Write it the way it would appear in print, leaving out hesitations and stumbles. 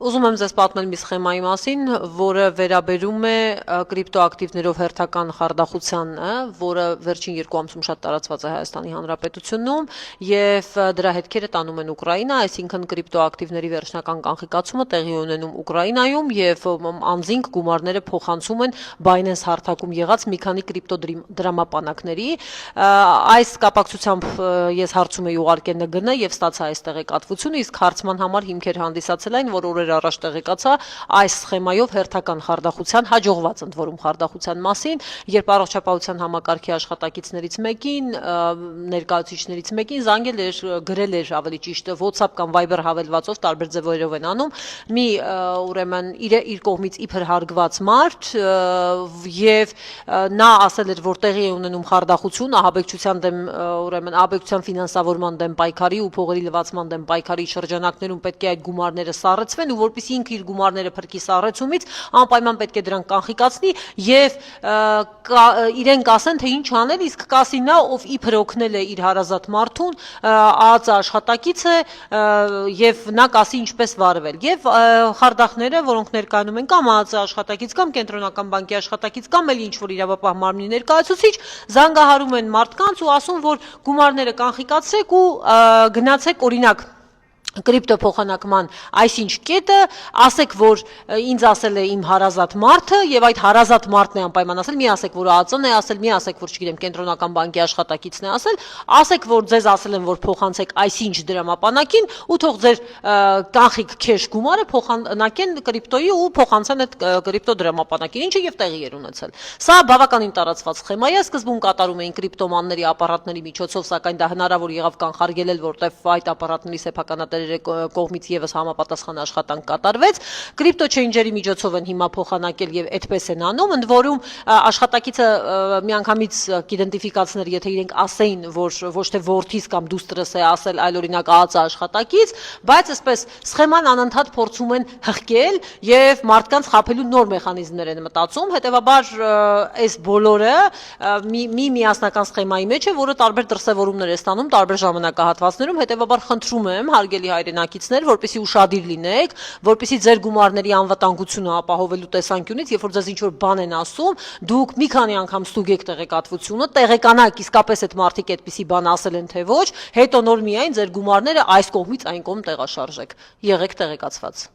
Ուզում եմ ձեզ պատմել մի սխեմայի մասին, որը վերաբերում է կրիպտոակտիվներով հերթական խարդախությանը, որը վերջին 2 ամսում շատ տարածված է Հայաստանի Հանրապետությունում եւ դրա հետքերը տանում են Ուկրաինա, այսինքն կրիպտոակտիվների վերջնական կանխիկացումը տեղի ունենում Ուկրաինայում եւ անձինք գումարները փոխանցում են Binance հարթակում եղած մի քանի կրիպտոդրամապանակների։ Այս կապակցությամբ ես հարցում եի ուղարկել ՆԳՆ եւ ստացա այս տեղեկատվությունը, իսկ հարցման համար հիմքեր հանդիսացել այն, որ օրեր առաջ տեղեկացա այս սխեմայով հերթական խարդախության, հաջողված ընդ որում խարդախության մասին, երբ առողջապահության համակարգի աշխատակիցներից մեկին, ներկայացուցիչներից մեկին զանգել էր, գրել էր ավելի ճիշտ WhatsApp կամ Viber հավելվածով, տարբեր ձևերով են անում, մի ուրեմն իր կողմից իբր հարգված մարդ եւ նա ասել էր, որ տեղի է ունենում խարդախություն, ահաբեկչության դեմ, ուրեմն ահաբեկչության ֆինանսավորման դեմ պայքարի ու փողերի լվացման դեմ պայքարի շրջանակներում պետք է այդ գումարները սառեցվեն ու որպեսզի ինքը իր գումարները փրկի սառեցումից, անպայման պետք է դրանք կանխիկացնի եւ իրեն կասեն, թե ինչ անել, իսկ կասի նա, ով իբր օգնել է իր հարազատ մարդուն, ԱԱԾ աշխատակից է եւ նա կասի ինչպես վարվել։ Եվ խարդախները, որոնք ներկայանում են կամ ԱԱԾ աշխատակից կամ կենտրոնական բանկի աշխատակից կամ էլ ինչ որ իրավապահ մարմնի ներկայացուցիչ, զանգահարում են մարդկանց ու ասում, որ գումարները կանխիկացրեք ու գնացեք օրինակ կրիպտո փոխանակման այսինչ կետը, ասեք, որ ինձ ասել է իմ հարազատ մարդը եւ այդ հարազատ մարդն է անպայման ասել, մի ասեք, որ ԱԱԾ-ն է ասել, մի ասեք, որ չգիտեմ, կենտրոնական բանկի աշխատակիցն է ասել, ասեք, որ ձեզ ասել են, որ փոխանցեք այսինչ դրամապանակին ու թող ձեր կանխիկ քեշ գումարը փոխանակեն կրիպտոյի ու փոխանցեն այդ կրիպտո դրամապանակին, ինչը եւ տեղի էր ունեցել։ Սա բավականին տարածված սխեմա է, սկզբում կատարում էին կրիպտոմանների ապարատների միջոցով, սակայն դա հնարավոր եղավ կանխարգելել, որտեղ այդ ապարատների սեփականատերերի կողմից եւս համապատասխան աշխատանք կատարվեց։ Կրիպտո չեյնջերի միջոցով են հիմա փոխանակել եւ այդպես են անում, ընդ որում աշխատակիցը միանգամից կիդենտիֆիկացներ, եթե իրենք ասեին, որ ոչ թե որդիս կամ դուստրս է ասել, այլ օրինակ ԱԱԾ աշխատակից, բայց այսպես սխեման անընդհատ փորձում են հղկել եւ մարդկանց խաբելու նոր մեխանիզմներ են մտածում, հետեւաբար այս բոլորը մի միասնական սխեմայի մեջ է, որը տարբեր դրսևորումներ է ստանում տարբեր ժամանակահատվածներում, հետեւաբար խնդրում եմ հարգելի հայրենակիցներ, որպեսզի ուշադիր լինեք, որպեսզի ձեր գումարների անվտանգությունը ապահովելու տեսանկյունից, երբ որ ձեզ ինչ-որ բան են ասում, դուք մի քանի անգամ ստուգեք տեղեկատվությունը, տեղեկանաք իսկապես այդ մարդիկ այդպիսի բան ասել են թե ոչ, հետո նոր միայն ձեր գումարները այս կողմից այն կողմ տեղաշարժեք։ Եղեք տեղեկացված։